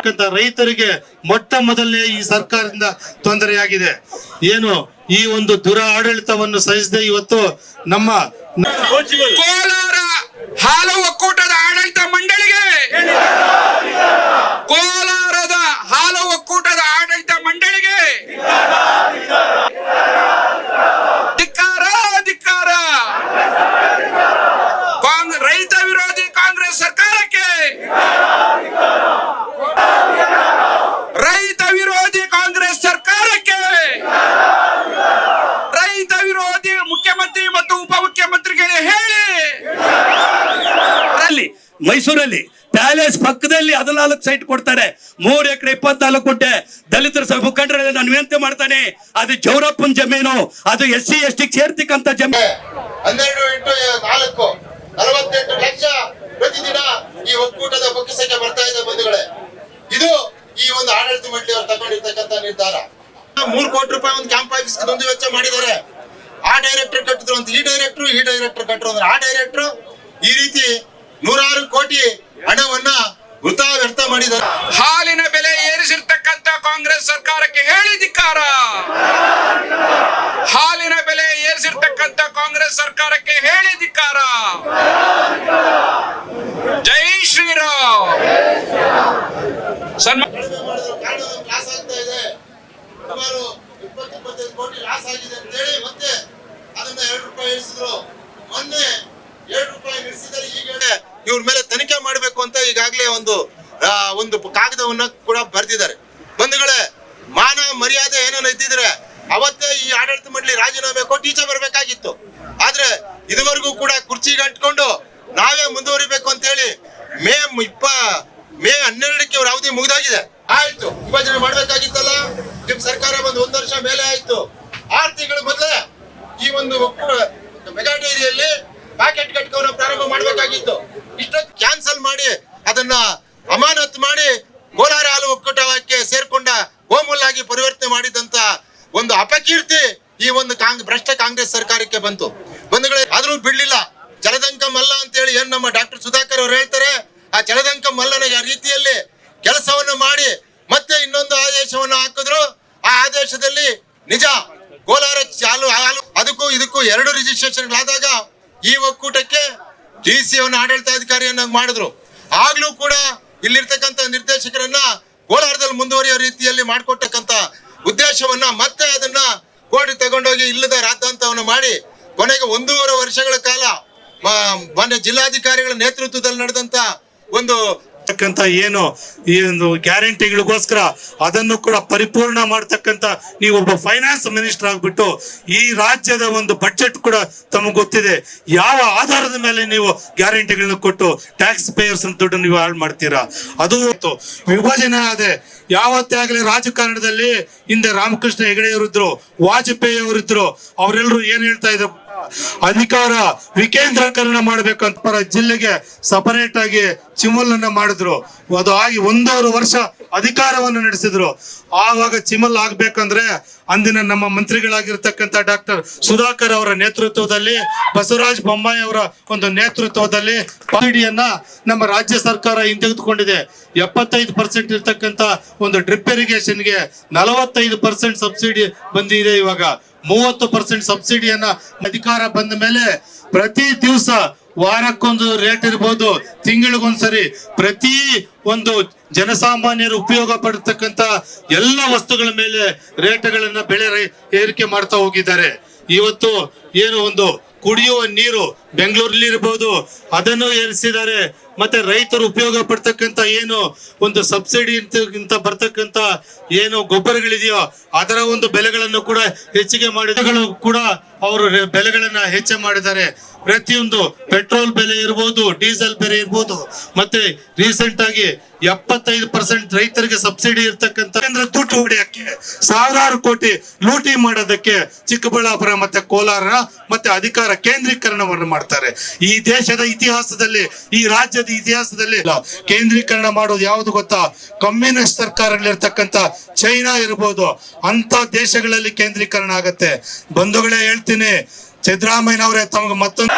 ಬೆಳೀತಕ್ಕಂಥ ರೈತರಿಗೆ ಮೊಟ್ಟ ಮೊದಲನೇ ಈ ಸರ್ಕಾರದಿಂದ ತೊಂದರೆಯಾಗಿದೆ. ಏನು ಈ ಒಂದು ದುರ ಆಡಳಿತವನ್ನು ಸಹಿಸದೆ ಇವತ್ತು ನಮ್ಮ ಕೋಲಾರ ಹಾಲು ಒಕ್ಕೂಟದ ಆಡಳಿತ ಮಂಡಳಿಗೆ, ಕೋಲಾರದ ಹಾಲು ಒಕ್ಕೂಟದ ಆಡಳಿತ ಮಂಡಳಿಗೆ ಧಿಕ್ಕಾರ ಧಿಕ್ಕಾರ. ರೈತ ವಿರೋಧಿ ಕಾಂಗ್ರೆಸ್ ಸರ್ಕಾರಕ್ಕೆ, ರೈತ ವಿರೋಧಿ ಕಾಂಗ್ರೆಸ್ ಸರ್ಕಾರಕ್ಕೆ, ರೈತ ವಿರೋಧಿ ಮುಖ್ಯಮಂತ್ರಿ ಮತ್ತು ಉಪಮುಖ್ಯಮಂತ್ರಿಗಳಿಗೆ ಹೇಳಿ. ಮೈಸೂರಲ್ಲಿ ಪ್ಯಾಲೇಸ್ ಪಕ್ಕದಲ್ಲಿ 14 ಸೈಟ್ ಕೊಡ್ತಾರೆ. 3 ಎಕರೆ 24 ಗುಂಟೆ. ದಲಿತರ ಮುಖಂಡರೆಲ್ಲ ನಾನು ವಿನಂತಿ ಮಾಡ್ತಾನೆ, ಅದು ಜವರಪ್ಪನ ಜಮೀನು, ಅದು SC ST ಸೇರ್ತಿಕಂತ ಜಮೀನು. 12 × 4 48 ಲಕ್ಷ ಪ್ರತಿದಿನ ಈ ಒಕ್ಕೂಟದ ಬೊಕ್ಕಸಕ್ಕೆ ಬರ್ತಾ ಇದೆ ಬಂಧುಗಳೇ. ಇದು ಈ ಒಂದು ಆಡಳಿತ ಮಂಡಳಿ ಅವರು ತಗೊಂಡಿರ್ತಕ್ಕಂಥ ನಿರ್ಧಾರ. 3 ಕೋಟಿ ರೂಪಾಯಿ ಒಂದು ಕ್ಯಾಂಪ್ ಆಫೀಸ್ ಒಂದು ವೆಚ್ಚ ಮಾಡಿದ್ದಾರೆ. ಆ ಡೈರೆಕ್ಟರ್ ಕಟ್ಟಿದ್ರು ಅಂತ ಈ ಡೈರೆಕ್ಟರ್ ಕಟ್ಟರು ಅಂದ್ರೆ ಆ ಡೈರೆಕ್ಟರ್ ಈ ರೀತಿ 100 ಕೋಟಿ ಹಣವನ್ನ ವೃಥಾ ವ್ಯರ್ಥ ಮಾಡಿದ್ದಾರೆ. ಹಾಲಿನ ಬೆಲೆ ಏರಿಸಿರ್ತಕ್ಕಂಥ ಕಾಂಗ್ರೆಸ್ ಸರ್ಕಾರಕ್ಕೆ ಹೇಳಿ ಧಿಕ್ಕಾರ. ಹಾಲಿನ ಬೆಲೆ ಏರಿಸಿರ್ತಕ್ಕಂಥ ಕಾಂಗ್ರೆಸ್ ಸರ್ಕಾರಕ್ಕೆ ಹೇಳಿ ಧಿಕ್ಕಾರ. ಜೈ ಶ್ರೀರಾಮ್. ಲಾಸ್ ಆಗ್ತಾ ಇದೆ, ಸುಮಾರು 20-25 ಕೋಟಿ ಲಾಸ್ ಆಗಿದೆ ಅಂತ ಹೇಳಿ ಮತ್ತೆ ಅದನ್ನ 2 ರೂಪಾಯಿ ಇಳಿಸಿದ್ರು. ಮೊನ್ನೆ 2 ರೂಪಾಯಿ ನಿಲ್ಲಿಸಿದರೆ ಈಗ ಇವ್ರ ಮೇಲೆ ತನಿಖೆ ಮಾಡಬೇಕು ಅಂತ ಈಗಾಗಲೇ ಒಂದು ಕಾಗದವನ್ನ ಕೂಡ ಬರೆದಿದ್ದಾರೆ. ಬಂಧುಗಳೇ, ಮಾನ ಮರ್ಯಾದೆ ಏನನ್ನ ಇದ್ದಿದ್ರೆ ಅವತ್ತೇ ಈ ಆಡಳಿತ ಮಂಡಳಿ ರಾಜೀನಾಮೆ ಕೊಟ್ಟು ಈಚೆ ಬರಬೇಕಾಗಿತ್ತು. ಆದ್ರೆ ಇದುವರೆಗೂ ಕೂಡ ಕುರ್ಚಿಗೆ ಅಂಟ್ಕೊಂಡು ನಾವೇ ಮುಂದುವರಿಬೇಕು ಅಂತ ಹೇಳಿ ಮೇ 12ಕ್ಕೆ ಅವ್ರ ಅವಧಿ ಮುಗಿದಾಗಿದೆ. ಆಯ್ತು, ವಿಭಜನೆ ಮಾಡ್ಬೇಕಾಗಿತ್ತಲ್ಲ. ನಿಮ್ ಸರ್ಕಾರ ಬಂದು 1 ವರ್ಷ ಮೇಲೆ ಆಯ್ತು. 6 ತಿಂಗಳ ಮೊದಲೇ ಈ ಒಂದು ಮೆಗಾ ಡೈರಿಯಲ್ಲಿ ಪ್ಯಾಕೆಟ್ ಘಟಕವನ್ನು ಪ್ರಾರಂಭ ಮಾಡಬೇಕಾಗಿತ್ತು. ಇಷ್ಟೊತ್ತು ಕ್ಯಾನ್ಸಲ್ ಮಾಡಿ ಅದನ್ನ ಅಮಾನತು ಮಾಡಿ ಕೋಲಾರ ಹಾಲು ಒಕ್ಕೂಟಕ್ಕೆ ಸೇರ್ಕೊಂಡ ಗೋಮೂಲಾಗಿ ಪರಿವರ್ತನೆ ಮಾಡಿದಂತ ಒಂದು ಅಪಕೀರ್ತಿ ಈ ಒಂದು ಭ್ರಷ್ಟ ಕಾಂಗ್ರೆಸ್ ಸರ್ಕಾರಕ್ಕೆ ಬಂತು. ಬಂಧುಗಳೇ, ಆದ್ರೂ ಬಿಡ್ಲಿಲ್ಲ. ಜಲದಂಕ ಮಲ್ಲ ಅಂತ ಹೇಳಿ ಏನ್ ನಮ್ಮ ಡಾಕ್ಟರ್ ಸುಧಾಕರ್ ಅವರು ಹೇಳ್ತಾರೆ, ಆ ಜಲದಂಕ ಮಲ್ಲನ ರೀತಿಯಲ್ಲಿ ಕೆಲಸವನ್ನ ಮಾಡಿ ಮತ್ತೆ ಇನ್ನೊಂದು ಆದೇಶವನ್ನ ಹಾಕಿದ್ರು. ಆ ಆದೇಶದಲ್ಲಿ ನಿಜ ಕೋಲಾರ ಹಾಲು ಅದಕ್ಕೂ ಇದಕ್ಕೂ 2 ರಿಜಿಸ್ಟ್ರೇಷನ್ಗಳಾದಾಗ ಈ ಒಕ್ಕೂಟಕ್ಕೆ DC ಆಡಳಿತಾಧಿಕಾರಿಯನ್ನಾಗಿ ಮಾಡಿದ್ರು. ಆಗ್ಲೂ ಕೂಡ ಇಲ್ಲಿರ್ತಕ್ಕಂಥ ನಿರ್ದೇಶಕರನ್ನ ಕೋಲಾರದಲ್ಲಿ ಮುಂದುವರಿಯೋ ರೀತಿಯಲ್ಲಿ ಮಾಡಿಕೊಟ್ಟಕ್ಕಂಥ ಉದ್ದೇಶವನ್ನ ಮತ್ತೆ ಅದನ್ನ ಕೋರ್ಟ್ ತಗೊಂಡೋಗಿ ಇಲ್ಲದ ರಾದ್ದಾಂತವನ್ನ ಮಾಡಿ ಕೊನೆಗೆ 1.5 ವರ್ಷಗಳ ಕಾಲ ಮಾನ್ಯ ಜಿಲ್ಲಾಧಿಕಾರಿಗಳ ನೇತೃತ್ವದಲ್ಲಿ ನಡೆದಂತ ಒಂದು ಏನು ಈ ಒಂದು ಗ್ಯಾರಂಟಿಗಳಿಗೋಸ್ಕರ ಅದನ್ನು ಕೂಡ ಪರಿಪೂರ್ಣ ಮಾಡ್ತಕ್ಕಂಥ ನೀವು ಒಬ್ಬ ಫೈನಾನ್ಸ್ ಮಿನಿಸ್ಟರ್ ಆಗ್ಬಿಟ್ಟು ಈ ರಾಜ್ಯದ ಒಂದು ಬಜೆಟ್ ಕೂಡ ತಮಗೆ ಗೊತ್ತಿದೆ. ಯಾವ ಆಧಾರದ ಮೇಲೆ ನೀವು ಗ್ಯಾರಂಟಿಗಳನ್ನ ಕೊಟ್ಟು ಟ್ಯಾಕ್ಸ್ ಪೇಯರ್ಸ್ ದುಡ್ಡು ನೀವು ಹಾಳು ಮಾಡ್ತೀರಾ? ಅದು ವಿಭಜನೆ ಆದೆ. ಯಾವತ್ತೇ ಆಗಲಿ ರಾಜಕಾರಣದಲ್ಲಿ ಹಿಂದೆ ರಾಮಕೃಷ್ಣ ಹೆಗಡೆ ಅವರಿದ್ರು, ವಾಜಪೇಯಿ ಅವರಿದ್ರು, ಅವರೆಲ್ಲರೂ ಏನ್ ಹೇಳ್ತಾ ಇದ್ರು, ಅಧಿಕಾರ ವಿಕೇಂದ್ರೀಕರಣ ಮಾಡ್ಬೇಕಂತ ಜಿಲ್ಲೆಗೆ ಸಪರೇಟ್ ಆಗಿ ಚಿಮಲ್ ಅನ್ನ ಮಾಡಿದ್ರು. ಅದು ಆಗಿ 1.5 ವರ್ಷ ಅಧಿಕಾರವನ್ನು ನಡೆಸಿದ್ರು. ಆವಾಗ ಚಿಮಲ್ ಆಗ್ಬೇಕಂದ್ರೆ ಅಂದಿನ ನಮ್ಮ ಮಂತ್ರಿಗಳಾಗಿರ್ತಕ್ಕಂಥ ಡಾಕ್ಟರ್ ಸುಧಾಕರ್ ಅವರ ನೇತೃತ್ವದಲ್ಲಿ, ಬಸವರಾಜ ಬೊಮ್ಮಾಯಿ ಅವರ ಒಂದು ನೇತೃತ್ವದಲ್ಲಿ ಸಬ್ಸಿಡಿಯನ್ನ ನಮ್ಮ ರಾಜ್ಯ ಸರ್ಕಾರ ಹಿಂತೆಗೆದುಕೊಂಡಿದೆ. 75% ಇರ್ತಕ್ಕಂಥ ಒಂದು ಡ್ರಿಪ್ ಇರಿಗೇಷನ್ಗೆ 45% ಸಬ್ಸಿಡಿ ಬಂದಿದೆ. ಇವಾಗ 30% ಸಬ್ಸಿಡಿಯನ್ನ ಅಧಿಕಾರ ಬಂದ ಮೇಲೆ ಪ್ರತಿ ದಿವಸ ವಾರಕ್ಕೊಂದು ರೇಟ್ ಇರ್ಬೋದು, ತಿಂಗಳಿಗೊಂದ್ಸರಿ ಪ್ರತಿ ಒಂದು ಜನಸಾಮಾನ್ಯರು ಉಪಯೋಗ ಪಡತಕ್ಕಂತ ಎಲ್ಲ ವಸ್ತುಗಳ ಮೇಲೆ ರೇಟ್ಗಳನ್ನ ಬೆಲೆ ಏರಿಕೆ ಮಾಡ್ತಾ ಹೋಗಿದ್ದಾರೆ. ಇವತ್ತು ಏನು ಒಂದು ಕುಡಿಯುವ ನೀರು ಬೆಂಗಳೂರಲ್ಲಿ ಇರಬಹುದು, ಅದನ್ನು ಏರಿಸಿದ್ದಾರೆ. ಮತ್ತೆ ರೈತರು ಉಪಯೋಗ ಪಡ್ತಕ್ಕಂತ ಏನು ಒಂದು ಸಬ್ಸಿಡಿ ಇಂತ ಬರ್ತಕ್ಕಂತ ಏನು ಗೊಬ್ಬರಗಳಿದೆಯೋ ಅದರ ಒಂದು ಬೆಲೆಗಳನ್ನು ಕೂಡ ಹೆಚ್ಚಿಗೆ ಮಾಡಿದಗಳು ಕೂಡ ಅವರು ಬೆಲೆಗಳನ್ನ ಹೆಚ್ಚು ಮಾಡಿದ್ದಾರೆ. ಪ್ರತಿಯೊಂದು ಪೆಟ್ರೋಲ್ ಬೆಲೆ ಇರ್ಬೋದು, ಡೀಸೆಲ್ ಬೆಲೆ ಇರ್ಬೋದು, ಮತ್ತೆ ರೀಸೆಂಟ್ ಆಗಿ 75% ರೈತರಿಗೆ ಸಬ್ಸಿಡಿ ಇರ್ತಕ್ಕಂಥ ದುಡ್ಡು ಹೊಡೆಯಕ್ಕೆ 1000 ಕೋಟಿ ಲೂಟಿ ಮಾಡೋದಕ್ಕೆ ಚಿಕ್ಕಬಳ್ಳಾಪುರ ಮತ್ತೆ ಕೋಲಾರ ಮತ್ತೆ ಅಧಿಕಾರ ಕೇಂದ್ರೀಕರಣವನ್ನು ಮಾಡ್ತಾರೆ. ಈ ದೇಶದ ಇತಿಹಾಸದಲ್ಲಿ, ಈ ರಾಜ್ಯದ ಇತಿಹಾಸದಲ್ಲಿ ಕೇಂದ್ರೀಕರಣ ಮಾಡೋದು ಯಾವುದು ಗೊತ್ತಾ? ಕಮ್ಯುನಿಸ್ಟ್ ಸರ್ಕಾರಗಳಿರ್ತಕ್ಕಂಥ ಚೈನಾ ಇರ್ಬೋದು, ಅಂತ ದೇಶಗಳಲ್ಲಿ ಕೇಂದ್ರೀಕರಣ ಆಗತ್ತೆ. ಬಂಧುಗಳೇ ಹೇಳ್ತೀನಿ, ಸಿದ್ದರಾಮಯ್ಯನವರೇ ತಮಗೆ ಮತ್ತೊಂದು